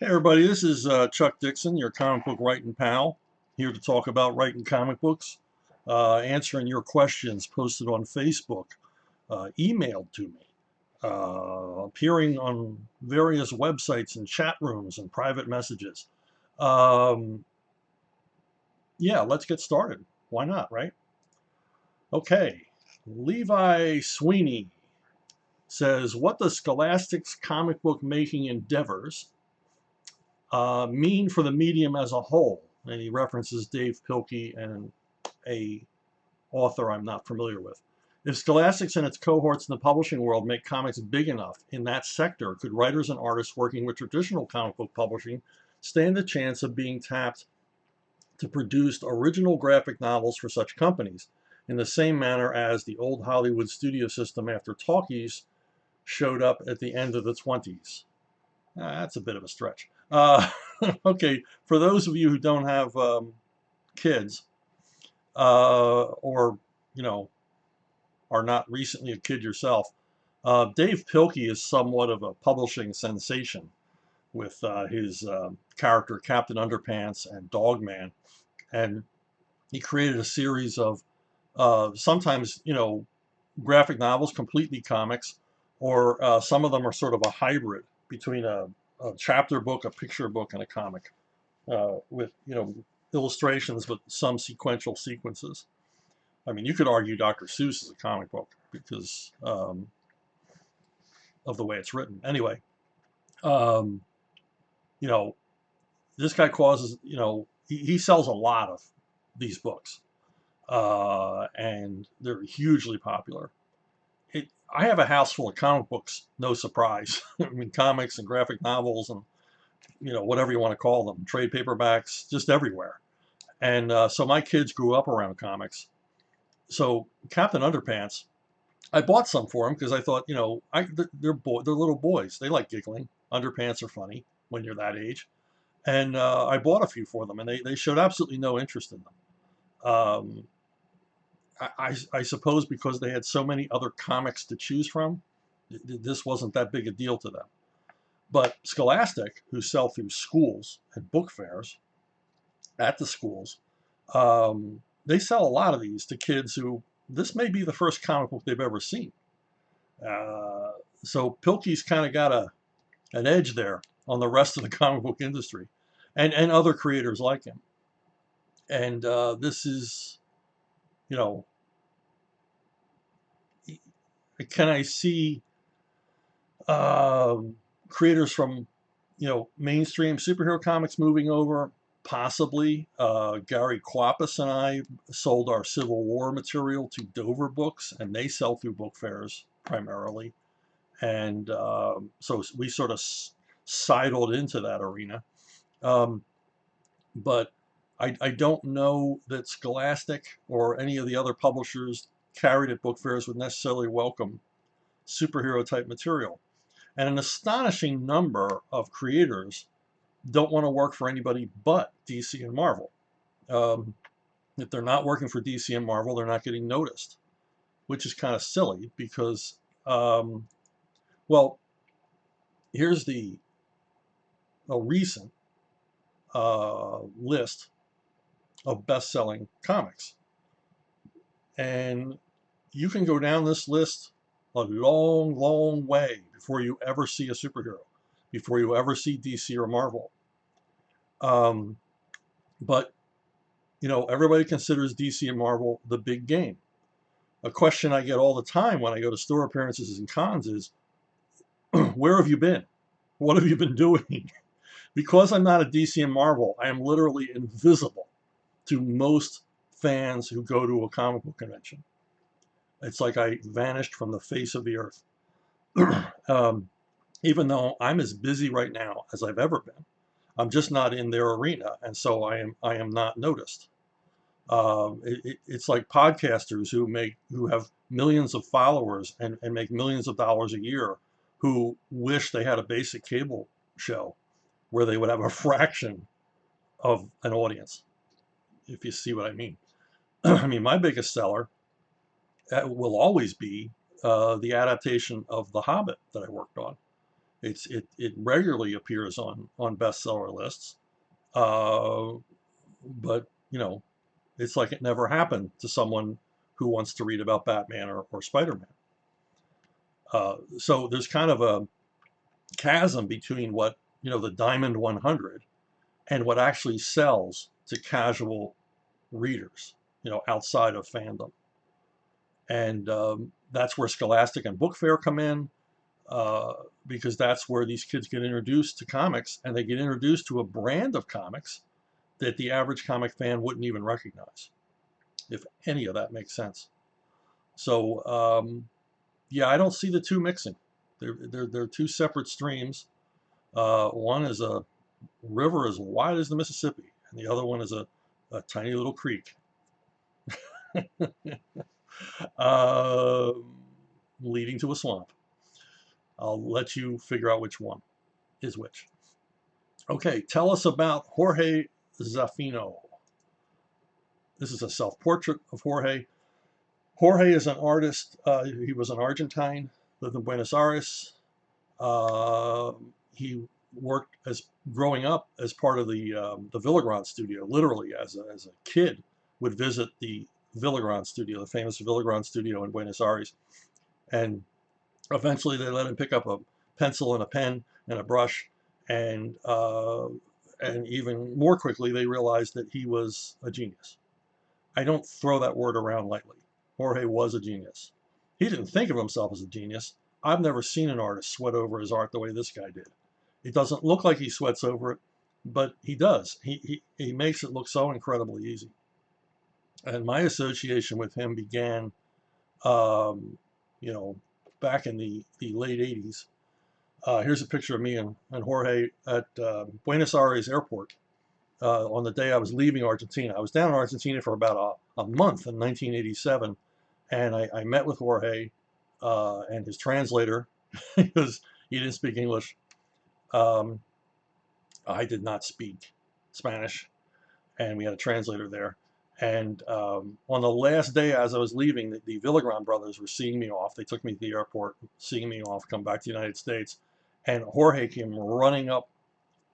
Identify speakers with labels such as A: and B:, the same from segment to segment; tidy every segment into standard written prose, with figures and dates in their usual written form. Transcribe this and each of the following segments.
A: Hey everybody, this is Chuck Dixon, your comic book writing pal, here to talk about writing comic books, answering your questions posted on Facebook, emailed to me, appearing on various websites and chat rooms and private messages. Um, yeah, let's get started. Why not, right? Okay, Levi Sweeney says, what does Scholastic's comic book making endeavors mean for the medium as a whole? And he references Dave Pilkey and a author I'm not familiar with. If Scholastics and its cohorts in the publishing world make comics big enough in that sector, could writers and artists working with traditional comic book publishing stand a chance of being tapped to produce original graphic novels for such companies, in the same manner as the old Hollywood studio system after talkies showed up at the end of the 20s? That's a bit of a stretch. Okay, for those of you who don't have kids, or you know are not recently a kid yourself, Dave Pilkey is somewhat of a publishing sensation with his character Captain Underpants and Dogman, and he created a series of sometimes graphic novels, completely comics, or some of them are sort of a hybrid between a chapter book, a picture book, and a comic with illustrations but some sequential sequences. I mean, you could argue Dr. Seuss is a comic book because of the way it's written. Anyway, um, you know, this guy causes, he sells a lot of these books, and they're hugely popular. I have a house full of comic books, no surprise. I mean, comics and graphic novels and, whatever you want to call them, trade paperbacks, just everywhere. And so my kids grew up around comics. So Captain Underpants, I bought some for them because I thought, they're little boys. They like giggling. Underpants are funny when you're that age. And I bought a few for them, and they showed absolutely no interest in them. I suppose because they had so many other comics to choose from, this wasn't that big a deal to them. But Scholastic, who sell through schools and book fairs at the schools, they sell a lot of these to kids who this may be the first comic book they've ever seen. Uh, so Pilkey's kind of got an edge there on the rest of the comic book industry, and other creators like him. And this is, you know, can I see creators from, mainstream superhero comics moving over? Possibly. Gary Quapis and I sold our Civil War material to Dover Books, and they sell through book fairs primarily. And so we sort of sidled into that arena. Um, but I don't know that Scholastic or any of the other publishers carried at book fairs would necessarily welcome superhero type material. And an astonishing number of creators don't want to work for anybody but DC and Marvel. Um, if they're not working for DC and Marvel, they're not getting noticed, which is kind of silly because, well, here's a recent list of best-selling comics. And you can go down this list a long, long way before you ever see a superhero, before you ever see DC or Marvel. Um, but, everybody considers DC and Marvel the big game. A question I get all the time when I go to store appearances and cons is, where have you been? What have you been doing? Because I'm not a DC and Marvel, I am literally invisible to most fans who go to a comic book convention. It's like I vanished from the face of the earth. um, Even though I'm as busy right now as I've ever been, I'm just not in their arena, and so I am not noticed. It's like podcasters who have millions of followers and make millions of dollars a year, who wish they had a basic cable show where they would have a fraction of an audience, if you see what I mean. I mean, my biggest seller will always be the adaptation of The Hobbit that I worked on. It regularly appears on bestseller lists, uh, but you know, it's like it never happened to someone who wants to read about Batman or Spider-Man. So there's kind of a chasm between what, you know, the Diamond 100 and what actually sells to casual readers, you know, outside of fandom. And that's where Scholastic and Book Fair come in, uh, because that's where these kids get introduced to comics, and they get introduced to a brand of comics that the average comic fan wouldn't even recognize, if any of that makes sense. So yeah, I don't see the two mixing. They're two separate streams. One is a river as wide as the Mississippi, and the other one is a tiny little creek, uh, leading to a swamp. I'll let you figure out which one is which. Okay, tell us about Jorge Zafino. This is a self-portrait of Jorge. Jorge is an artist. He was an Argentine, lived in Buenos Aires. Uh, he worked as growing up as part of the Villagrán studio. Literally, as a kid, would visit the Villagrán studio, the famous Villagrán studio in Buenos Aires, and eventually they let him pick up a pencil and a pen and a brush, and even more quickly they realized that he was a genius. I don't throw that word around lightly. Jorge was a genius. He didn't think of himself as a genius. I've never seen an artist sweat over his art the way this guy did. It doesn't look like he sweats over it, but he does. He makes it look so incredibly easy. And my association with him began, um, you know, back in the late 80s. Here's a picture of me and Jorge at Buenos Aires airport on the day I was leaving Argentina. I was down in Argentina for about a month in 1987, and I met with Jorge and his translator because he didn't speak English. Um, I did not speak Spanish, and we had a translator there. And on the last day, as I was leaving, the Villagrán brothers were seeing me off. They took me to the airport, seeing me off, come back to the United States. And Jorge came running up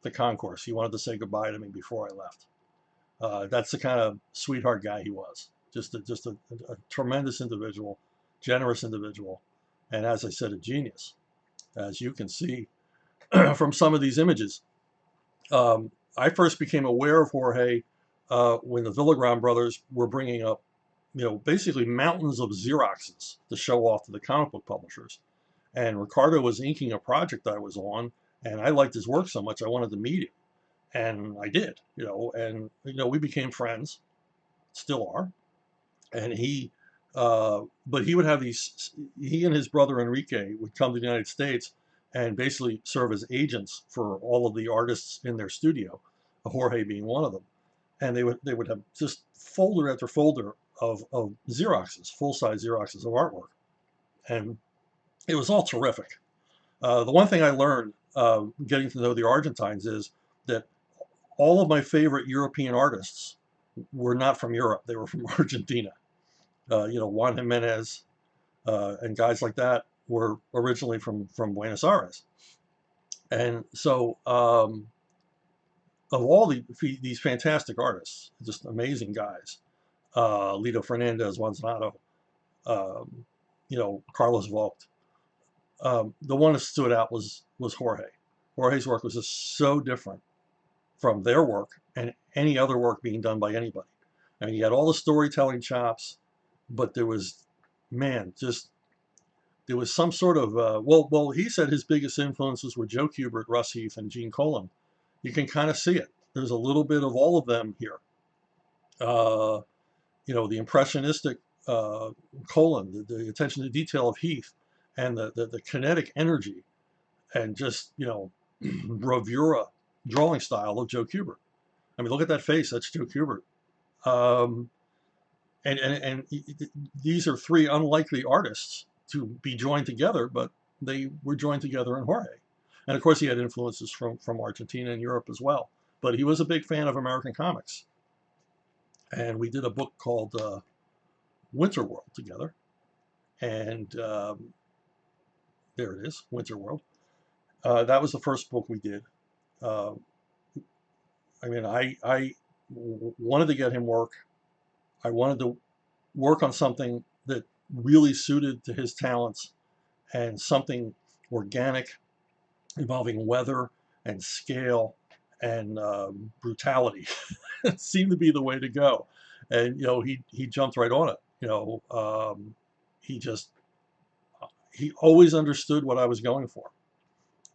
A: the concourse. He wanted to say goodbye to me before I left. That's the kind of sweetheart guy he was. Just a tremendous individual, generous individual, and as I said, a genius, as you can see from some of these images. I first became aware of Jorge when the Villagrán brothers were bringing up, you know, basically mountains of Xeroxes to show off to the comic book publishers. And Ricardo was inking a project I was on, and I liked his work so much I wanted to meet him, and I did, you know, and you know we became friends, still are, and but he would have these. He and his brother Enrique would come to the United States and basically serve as agents for all of the artists in their studio, Jorge being one of them, and they would have just folder after folder of Xeroxes, full-size Xeroxes of artwork, and it was all terrific. The one thing I learned getting to know the Argentines is that all of my favorite European artists were not from Europe; they were from Argentina. You know, Juan Jimenez and guys like that were originally from Buenos Aires, and so of all these fantastic artists, just amazing guys, Lito Fernandez, Juan Zanato, um, you know, Carlos Vogt. The one that stood out was Jorge. Jorge's work was just so different from their work and any other work being done by anybody. I mean, he had all the storytelling chops, but there was, man, just there was some sort of well, he said his biggest influences were Joe Kubert, Russ Heath, and Gene Colan. You can kind of see it. There's a little bit of all of them here. Uh, you know, the impressionistic Colan, the attention to detail of Heath, and the kinetic energy and just, you know, bravura drawing style of Joe Kubert. I mean, look at that face. That's Joe Kubert. Um, and these are three unlikely artists to be joined together, but they were joined together in Jorge. And of course, he had influences from Argentina and Europe as well. But he was a big fan of American comics. And we did a book called Winter World together. And there it is, Winter World. That was the first book we did. Uh, I mean, I wanted to get him work. I wanted to work on something that really suited to his talents and something organic involving weather and scale and brutality. It seemed to be the way to go. And, he jumped right on it. He just, he always understood what I was going for,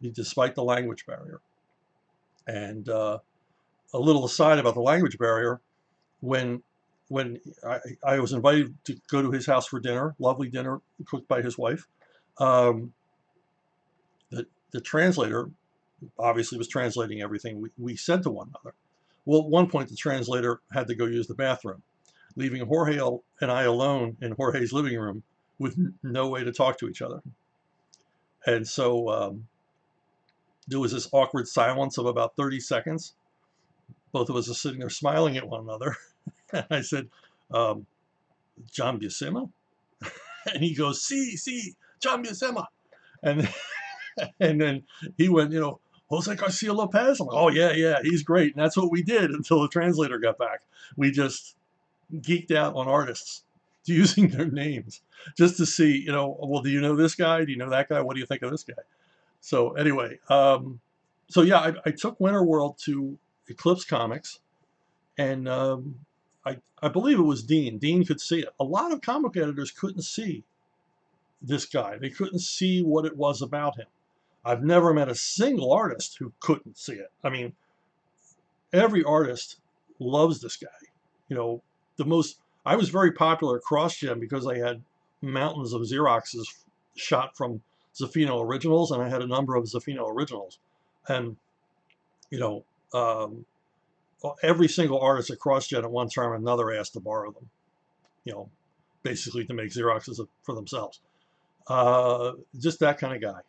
A: despite the language barrier. And a little aside about the language barrier, when I was invited to go to his house for dinner, lovely dinner cooked by his wife, um, the translator obviously was translating everything we said to one another. Well, at one point, the translator had to go use the bathroom, leaving Jorge and I alone in Jorge's living room with no way to talk to each other. And so there was this awkward silence of about 30 seconds. Both of us are sitting there smiling at one another. And I said, um, John Buscema? And he goes, see, John Buscema. And, and then he went, Jose Garcia Lopez. I'm like, oh, yeah, he's great. And that's what we did until the translator got back. We just geeked out on artists using their names just to see, well, do you know this guy? Do you know that guy? What do you think of this guy? So anyway, so yeah, I took Winterworld to Eclipse Comics, and I believe it was Dean. Dean could see it. A lot of comic editors couldn't see this guy. They couldn't see what it was about him. I've never met a single artist who couldn't see it. I mean, every artist loves this guy. The most, I was very popular at CrossGen because I had mountains of Xeroxes shot from Zafino originals, and I had a number of Zafino originals. And, you know, um, every single artist at CrossGen at one time or another asked to borrow them, you know, basically to make Xeroxes for themselves. Just that kind of guy.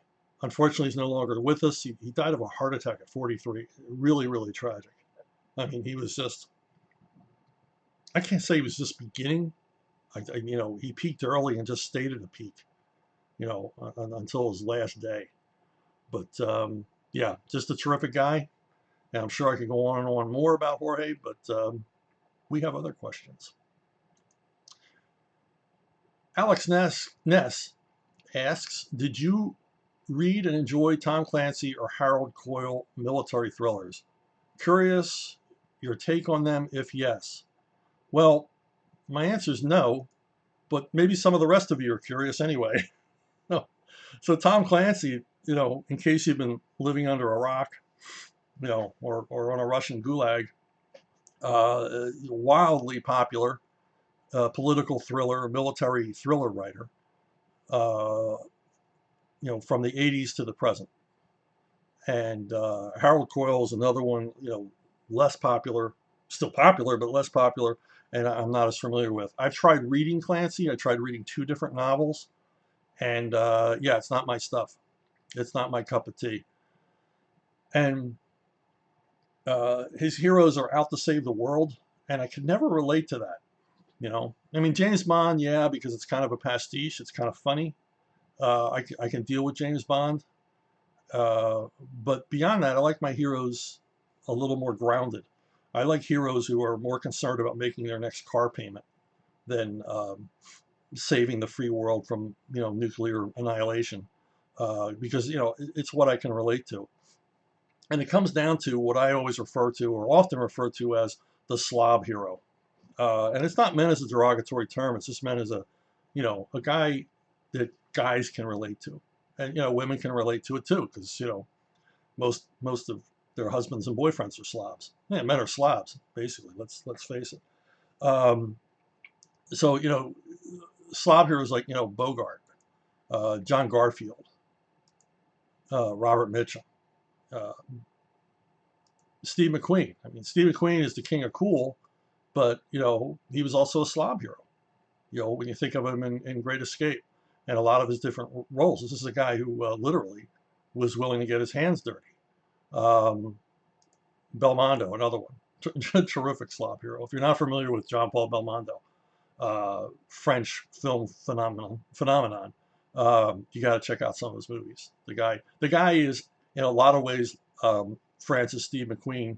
A: Unfortunately, he's no longer with us. He died of a heart attack at 43. Really, really tragic. I mean, he was just, I can't say he was just beginning. He peaked early and just stayed at a peak, until his last day. But yeah, just a terrific guy. And I'm sure I could go on and on more about Jorge, but we have other questions. Alex Ness asks, did you read and enjoy Tom Clancy or Harold Coyle military thrillers? Curious your take on them if yes. Well, my answer is no, but maybe some of the rest of you are curious anyway. No. So Tom Clancy, in case you've been living under a rock, or on a Russian gulag, wildly popular political thriller, military thriller writer, from the 80s to the present. And Harold Coyle is another one, less popular, still popular, but less popular, and I'm not as familiar with. I've tried reading Clancy. I tried reading 2 different novels, and yeah, it's not my stuff. It's not my cup of tea. And his heroes are out to save the world, and I could never relate to that. I mean, James Bond, yeah, because it's kind of a pastiche. It's kind of funny. I can deal with James Bond. But beyond that, I like my heroes a little more grounded. I like heroes who are more concerned about making their next car payment than saving the free world from, nuclear annihilation. Because, it's what I can relate to. And it comes down to what I always refer to, or often refer to, as the slob hero. And it's not meant as a derogatory term. It's just meant as a guy that guys can relate to. And, women can relate to it too, because, most of their husbands and boyfriends are slobs. Yeah, men are slobs, basically. Let's face it. So, slob heroes like, Bogart, John Garfield, Robert Mitchum, uh, Steve McQueen. I mean, Steve McQueen is the king of cool, but, he was also a slob hero, when you think of him in Great Escape and a lot of his different roles. This is a guy who literally was willing to get his hands dirty. Belmondo, another one. Terrific slob hero. If you're not familiar with John Paul Belmondo, French film phenomenon, you got to check out some of his movies. The guy is in a lot of ways, Francis Steve McQueen,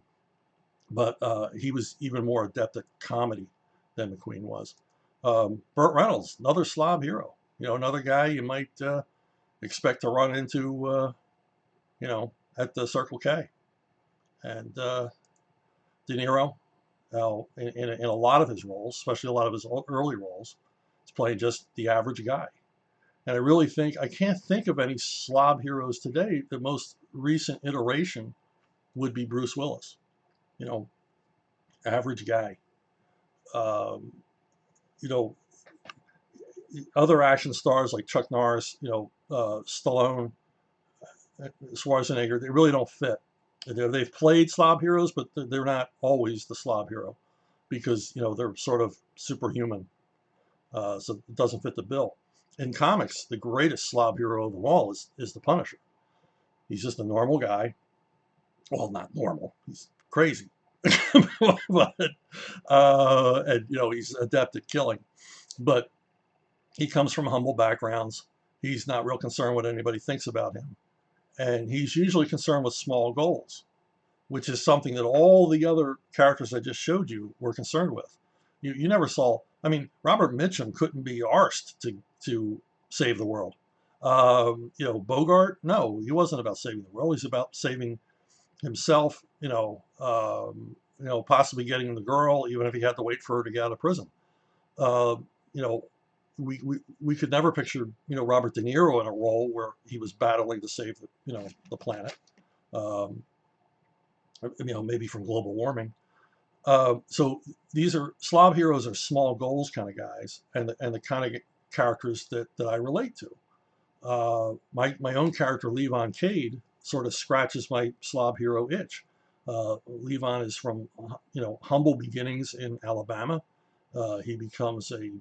A: but he was even more adept at comedy than McQueen was. Burt Reynolds, another slob hero. Another guy you might expect to run into, at the Circle K. And De Niro, in a lot of his roles, especially a lot of his early roles, is playing just the average guy. And I really think, I can't think of any slob heroes today. The most recent iteration would be Bruce Willis. You know, average guy. Um, you know, other action stars like Chuck Norris, Stallone, Schwarzenegger, they really don't fit. They've played slob heroes, but they're not always the slob hero because, they're sort of superhuman. So it doesn't fit the bill. In comics, the greatest slob hero of them all is the Punisher. He's just a normal guy. Well, not normal. He's crazy. but and he's adept at killing. But he comes from humble backgrounds. He's not real concerned what anybody thinks about him. And he's usually concerned with small goals, which is something that all the other characters I just showed you were concerned with. You never saw, I mean, Robert Mitchum couldn't be arsed to save the world. Bogart, no, he wasn't about saving the world. He's about saving himself, possibly getting the girl, even if he had to wait for her to get out of prison. Uh, you know, we could never picture, Robert De Niro in a role where he was battling to save the planet. Um, maybe from global warming. So these are slob heroes are small goals kind of guys, and the kind of characters that I relate to. My own character Levon Cade sort of scratches my slob hero itch. Levon is from humble beginnings in Alabama. He becomes a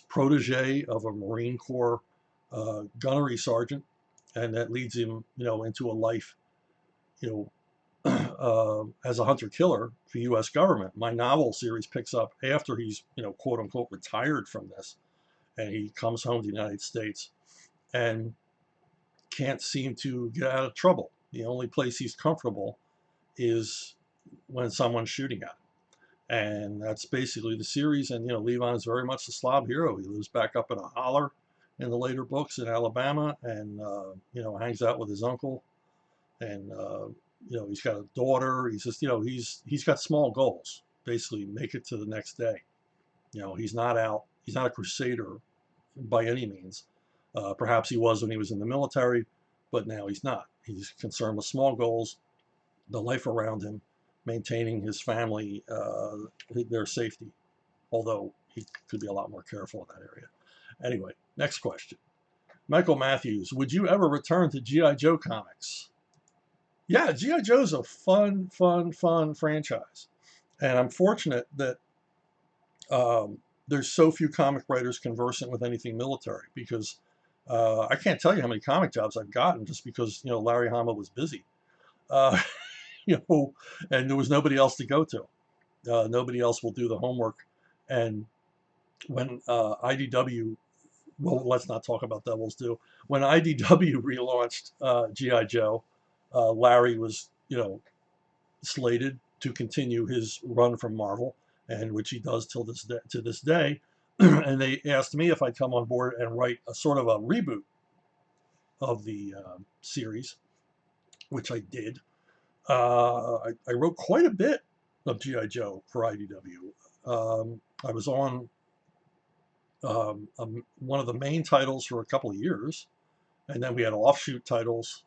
A: protege of a Marine Corps gunnery sergeant, and that leads him into a life as a hunter killer for the U.S. government. My novel series picks up after he's quote unquote retired from this, and he comes home to the United States and can't seem to get out of trouble. The only place he's comfortable is when someone's shooting at him. And that's basically the series. And, Levon is very much the slob hero. He lives back up in a holler in the later books in Alabama and, hangs out with his uncle. And, he's got a daughter. He's just, he's got small goals, basically make it to the next day. He's not a crusader by any means. Perhaps he was when he was in the military, but now he's not. He's concerned with small goals, the life around him, maintaining his family, their safety, although he could be a lot more careful in that area. Anyway, next question. Michael Matthews, would you ever return to G.I. Joe comics? Yeah, G.I. Joe's a fun franchise. And I'm fortunate that there's so few comic writers conversant with anything military because I can't tell you how many comic jobs I've gotten just because, Larry Hama was busy. Uh, and there was nobody else to go to. Nobody else will do the homework. And when IDW, well, let's not talk about Devils Due. When IDW relaunched G.I. Joe, Larry was, slated to continue his run from Marvel, and which he does till to this day. And they asked me if I'd come on board and write a sort of a reboot of the series, which I did. I wrote quite a bit of G.I. Joe for IDW. I was on one of the main titles for a couple of years, and then we had offshoot titles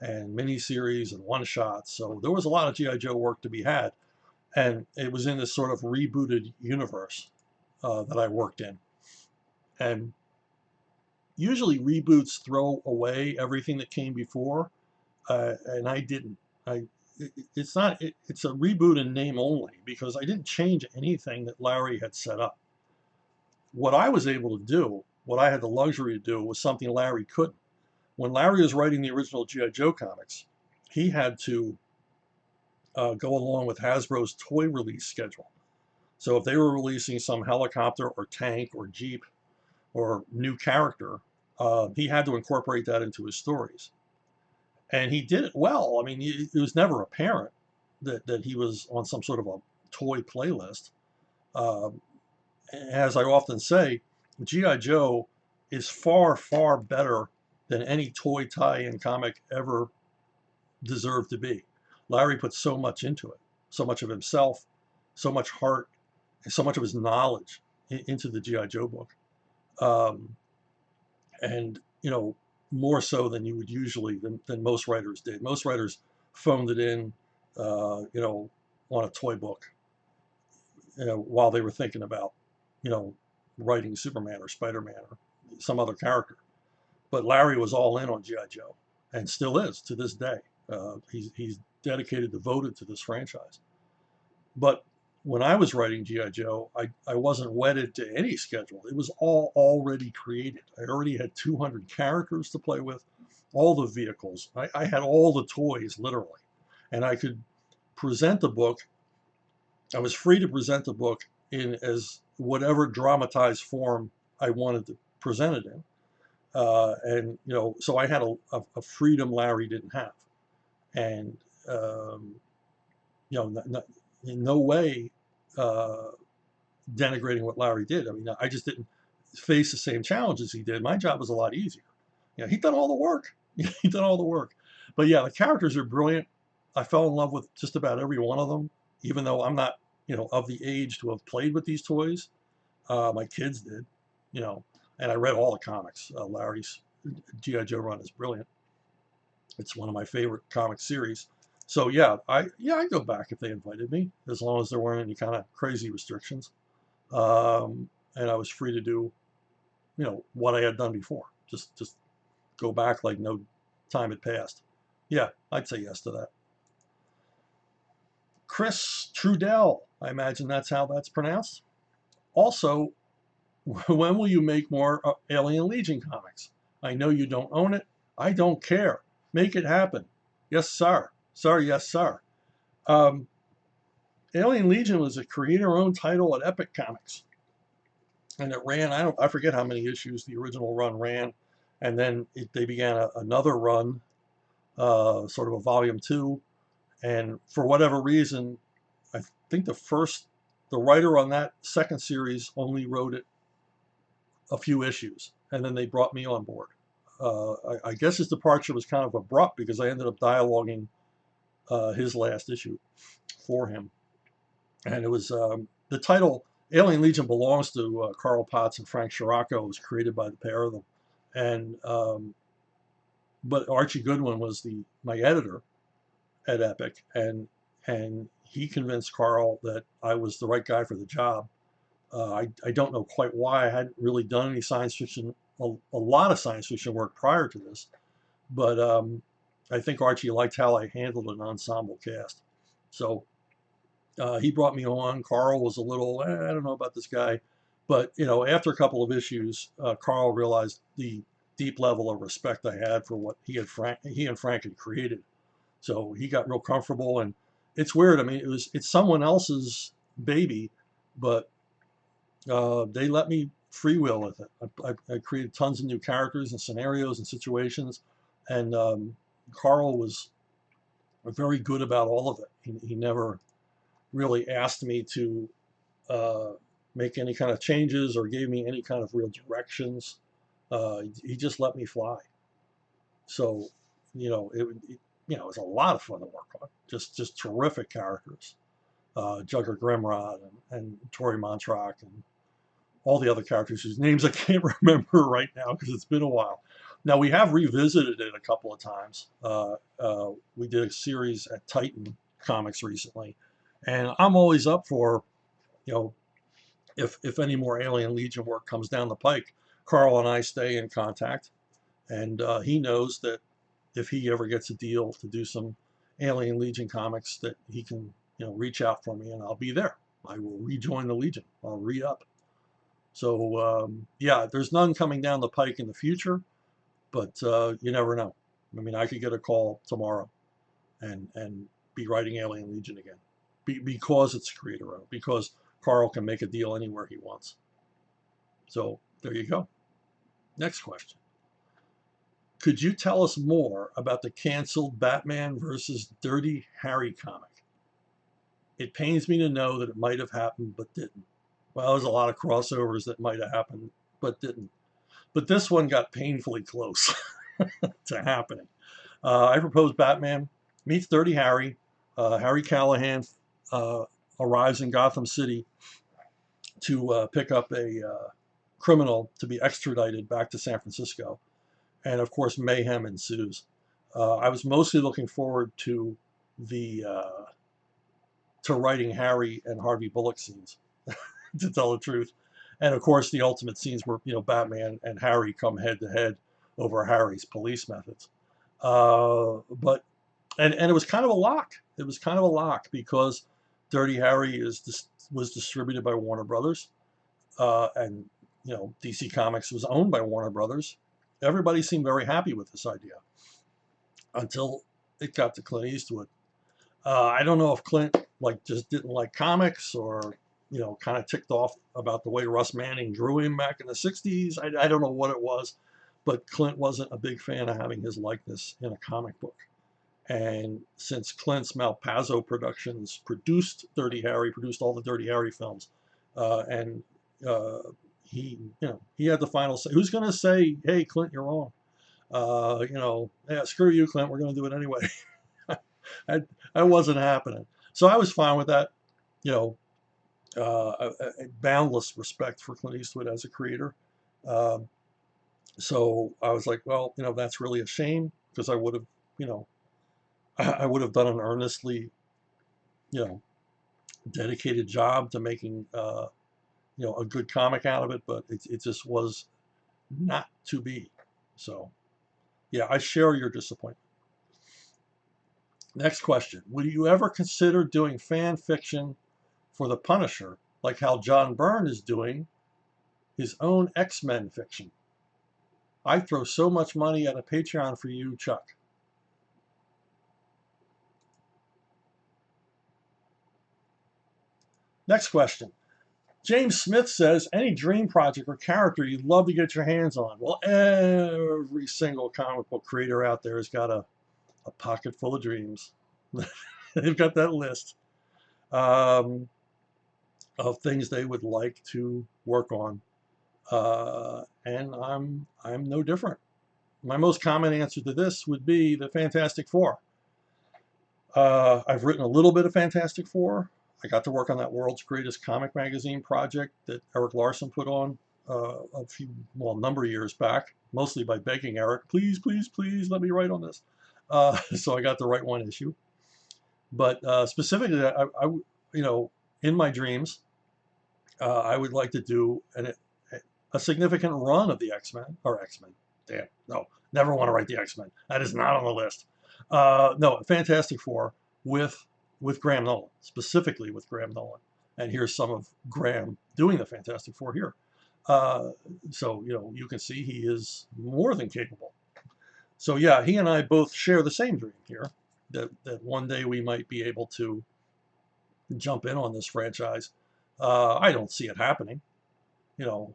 A: and miniseries and one-shots. So there was a lot of G.I. Joe work to be had, and it was in this sort of rebooted universe that I worked in. And usually reboots throw away everything that came before, and I didn't. It's a reboot in name only because I didn't change anything that Larry had set up. What I was able to do, what I had the luxury to do, was something Larry couldn't. When Larry was writing the original G.I. Joe comics, he had to go along with Hasbro's toy release schedule. So if they were releasing some helicopter or tank or Jeep or new character, he had to incorporate that into his stories. And he did it well. I mean, it was never apparent that he was on some sort of a toy playlist. Um, as I often say, G.I. Joe is far, far better than any toy tie-in comic ever deserved to be. Larry put so much into it, so much of himself, so much heart, and so much of his knowledge into the G.I. Joe book. Um, and, more so than you would usually, than most writers did. Most writers phoned it in, on a toy book, while they were thinking about, you know, writing Superman or Spider-Man or some other character. But Larry was all in on G.I. Joe and still is to this day. He's dedicated, devoted to this franchise. But when I was writing G.I. Joe, I wasn't wedded to any schedule. It was all already created. I already had 200 characters to play with, all the vehicles. I had all the toys, literally. And I could present the book. I was free to present the book in as whatever dramatized form I wanted to present it in. So I had a freedom Larry didn't have. And, um, in no way denigrating what Larry did. I mean, I just didn't face the same challenges he did. My job was a lot easier. He'd done all the work. He'd done all the work. But yeah, the characters are brilliant. I fell in love with just about every one of them, even though I'm not, of the age to have played with these toys. My kids did, you know, and I read all the comics. Larry's G.I. Joe run is brilliant. It's one of my favorite comic series. So yeah, I'd go back if they invited me, as long as there weren't any kind of crazy restrictions. And I was free to do, what I had done before. Just go back like no time had passed. Yeah, I'd say yes to that. Chris Trudell, I imagine that's how that's pronounced. Also, when will you make more Alien Legion comics? I know you don't own it. I don't care. Make it happen. Yes, sir. Sir, yes, sir. Um, Alien Legion was a creator-owned title at Epic Comics, and it ran. I forget how many issues the original run ran, and then they began another run, sort of a volume 2. And for whatever reason, I think the writer on that second series only wrote it a few issues, and then they brought me on board. I guess his departure was kind of abrupt because I ended up dialoguing his last issue for him. And it was the title Alien Legion belongs to Carl Potts and Frank Scirocco. It was created by the pair of them. And but Archie Goodwin was my editor at Epic, and he convinced Carl that I was the right guy for the job. I don't know quite why. I hadn't really done any science fiction, a lot of science fiction work prior to this, but I think Archie liked how I handled an ensemble cast. So he brought me on. Carl was a little, I don't know about this guy. But, after a couple of issues, Carl realized the deep level of respect I had for what he and Frank had created. So he got real comfortable, and it's weird. I mean, it's someone else's baby, but they let me freewheel with it. I created tons of new characters and scenarios and situations, and Carl was very good about all of it. He never really asked me to uh, make any kind of changes or gave me any kind of real directions. He just let me fly. So, it was a lot of fun to work on. Just terrific characters. Jugger Grimrod and Tori Montrock and all the other characters whose names I can't remember right now because it's been a while. Now we have revisited it a couple of times. We did a series at Titan Comics recently, and I'm always up for, you know, if any more Alien Legion work comes down the pike. Carl and I stay in contact, and he knows that if he ever gets a deal to do some Alien Legion comics, that he can, reach out for me, and I'll be there. I will rejoin the Legion. I'll re-up. So yeah, there's none coming down the pike in the future, but you never know. I mean, I could get a call tomorrow and be writing Alien Legion again, because it's creator owned, because Carl can make a deal anywhere he wants. So there you go. Next question. Could you tell us more about the canceled Batman versus Dirty Harry comic? It pains me to know that it might have happened but didn't. Well, there's a lot of crossovers that might have happened but didn't. But this one got painfully close to happening. I propose Batman meets Dirty Harry. Harry Callahan arrives in Gotham City to pick up a criminal to be extradited back to San Francisco. And of course, mayhem ensues. I was mostly looking forward to the to writing Harry and Harvey Bullock scenes, to tell the truth. And of course, the ultimate scenes were, Batman and Harry come head to head over Harry's police methods. But it was kind of a lock. It was kind of a lock because Dirty Harry was distributed by Warner Brothers, and DC Comics was owned by Warner Brothers. Everybody seemed very happy with this idea until it got to Clint Eastwood. I don't know if Clint just didn't like comics or kind of ticked off about the way Russ Manning drew him back in the 60s. I don't know what it was, but Clint wasn't a big fan of having his likeness in a comic book. And since Clint's Malpazzo Productions produced Dirty Harry, produced all the Dirty Harry films, and he had the final say. Who's going to say, "Hey, Clint, you're wrong"? Yeah, screw you, Clint. We're going to do it anyway. That wasn't happening. So I was fine with that. A boundless respect for Clint Eastwood as a creator. So I was like, well, that's really a shame because I would have, I would have done an earnestly, dedicated job to making, a good comic out of it, but it just was not to be. So, yeah, I share your disappointment. Next question. Would you ever consider doing fan fiction for the Punisher, like how John Byrne is doing his own X-Men fiction? I'd throw so much money at a Patreon for you, Chuck. Next question. James Smith says, any dream project or character you'd love to get your hands on? Well, every single comic book creator out there has got a pocket full of dreams. They've got that list of things they would like to work on. And I'm no different. My most common answer to this would be the Fantastic Four. I've written a little bit of Fantastic Four. I got to work on that World's Greatest Comic Magazine project that Eric Larson put on a number of years back, mostly by begging Eric, please, please, please let me write on this. So I got to write one issue. But specifically, I in my dreams, I would like to do a significant run of the X-Men. Damn, no, never want to write the X-Men. That is not on the list. No, Fantastic Four with Graham Nolan, specifically with Graham Nolan. And here's some of Graham doing the Fantastic Four here. So, you can see he is more than capable. So, yeah, he and I both share the same dream here, that one day we might be able to jump in on this franchise. I don't see it happening, and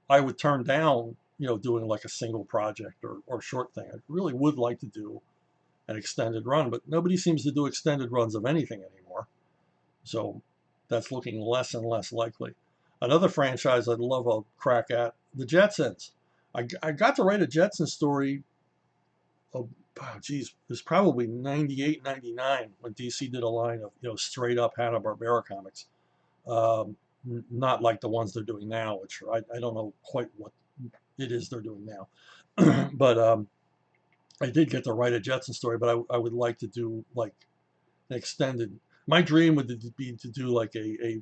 A: I would turn down, doing like a single project or short thing. I really would like to do an extended run, but nobody seems to do extended runs of anything anymore. So that's looking less and less likely. Another franchise I'd love a crack at, the Jetsons. I got to write a Jetsons story, it was probably 98, 99 when DC did a line of, straight up Hanna-Barbera comics. Not like the ones they're doing now, which I don't know quite what it is they're doing now. But I did get to write a Jetson story, but I would like to do like an extended. My dream would be to do like a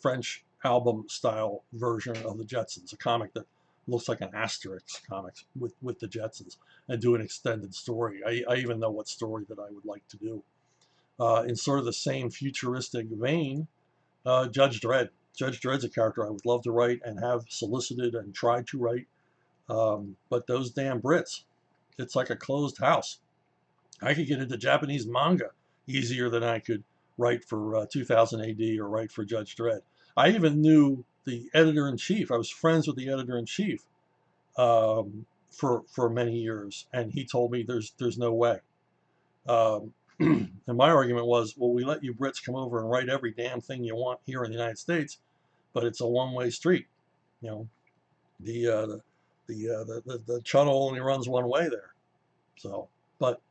A: French album style version of the Jetsons, a comic that looks like an Asterix comics with the Jetsons, and do an extended story. I even know what story that I would like to do. In sort of the same futuristic vein, Judge Dredd. Judge Dredd's a character I would love to write and have solicited and tried to write. But those damn Brits, it's like a closed house. I could get into Japanese manga easier than I could write for 2000 AD or write for Judge Dredd. I even knew the editor-in-chief. I was friends with the editor-in-chief for many years, and he told me there's no way. Um, and my argument was, well, we let you Brits come over and write every damn thing you want here in the United States, but it's a one-way street. You know, the channel only runs one way there. So, but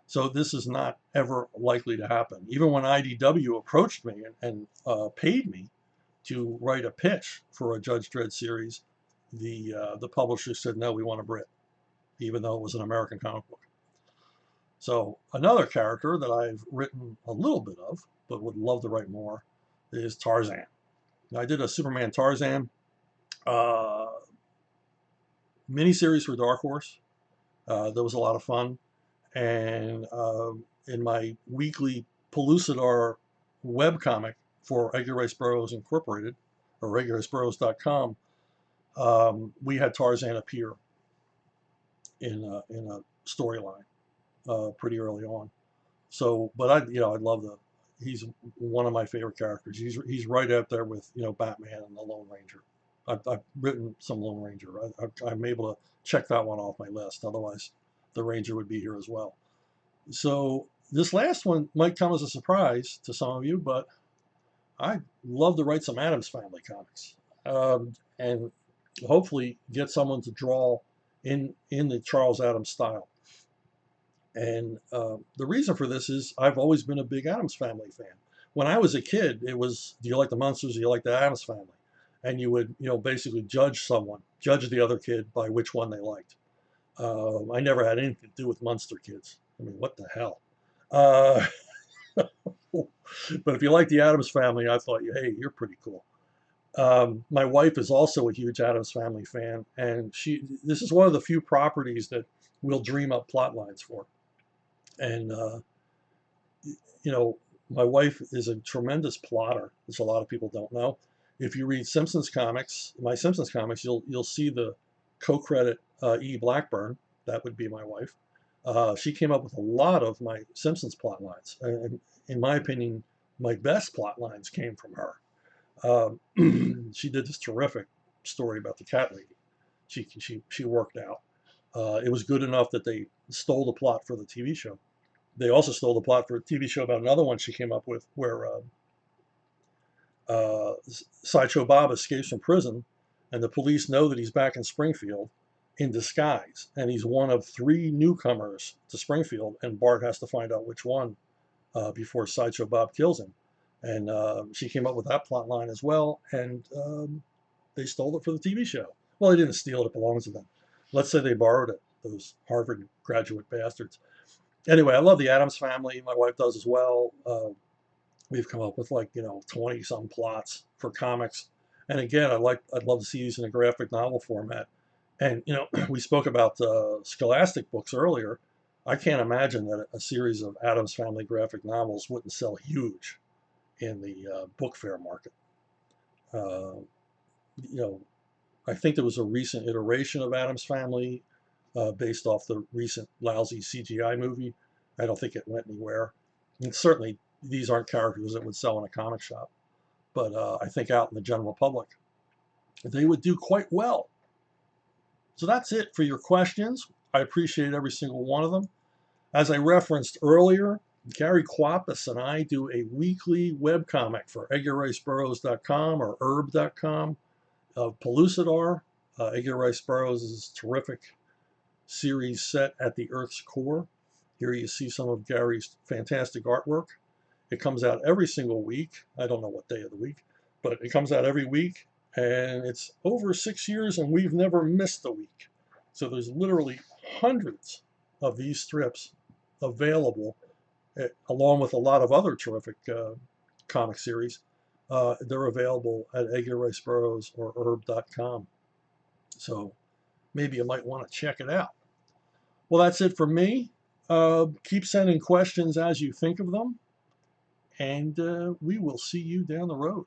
A: so this is not ever likely to happen. Even when IDW approached me and paid me to write a pitch for a Judge Dredd series, the publisher said, no, we want a Brit, even though it was an American comic book. So another character that I've written a little bit of, but would love to write more, is Tarzan. Now, I did a Superman Tarzan uh, miniseries for Dark Horse. That was a lot of fun. And in my weekly Pellucidar webcomic for Edgar Rice Burroughs Incorporated, or EdgarRiceBurroughs.com, we had Tarzan appear in a storyline pretty early on. So, but I love he's one of my favorite characters. He's right up there with, Batman and the Lone Ranger. I've written some Lone Ranger. I'm able to check that one off my list. Otherwise, the Ranger would be here as well. So this last one might come as a surprise to some of you, but I'd love to write some Addams Family comics, and hopefully get someone to draw in the Charles Addams style. And the reason for this is I've always been a big Addams Family fan. When I was a kid, it was, do you like the Munsters? Do you like the Addams Family? And you would, basically judge the other kid by which one they liked. I never had anything to do with Munster kids. I mean, what the hell? Uh, but if you like the Addams Family, I thought, hey, you're pretty cool. My wife is also a huge Addams Family fan, and this is one of the few properties that we'll dream up plot lines for. And my wife is a tremendous plotter, which a lot of people don't know. If you read my Simpsons comics, you'll see the co-credit E. Blackburn. That would be my wife. She came up with a lot of my Simpsons plot lines. And in my opinion, my best plot lines came from her. She did this terrific story about the cat lady. She worked out. It was good enough that they stole the plot for the TV show. They also stole the plot for a TV show about another one she came up with, where Sideshow Bob escapes from prison, and the police know that he's back in Springfield in disguise, and he's one of 3 newcomers to Springfield, and Bart has to find out which one before Sideshow Bob kills him. And she came up with that plot line as well, and they stole it for the TV show. Well, they didn't steal it, it belongs to them. Let's say they borrowed it, those Harvard graduate bastards. Anyway, I love the Addams Family. My wife does as well. We've come up with 20 some plots for comics. And again, I'd love to see these in a graphic novel format. And we spoke about Scholastic books earlier. I can't imagine that a series of Addams Family graphic novels wouldn't sell huge in the book fair market. I think there was a recent iteration of Addams Family based off the recent lousy CGI movie. I don't think it went anywhere. And certainly, these aren't characters that would sell in a comic shop. But I think out in the general public, they would do quite well. So that's it for your questions. I appreciate every single one of them. As I referenced earlier, Gary Quapis and I do a weekly webcomic for EdgarRiceBurroughs.com or herb.com of Pellucidar. Edgar Rice Burroughs' terrific series set at the Earth's core. Here you see some of Gary's fantastic artwork. It comes out every single week. I don't know what day of the week, but it comes out every week, and it's over 6 years, and we've never missed a week. So there's literally hundreds of these strips available, along with a lot of other terrific comic series. They're available at Edgar Rice Burroughs or herb.com. So maybe you might want to check it out. Well, that's it for me. Keep sending questions as you think of them, and we will see you down the road.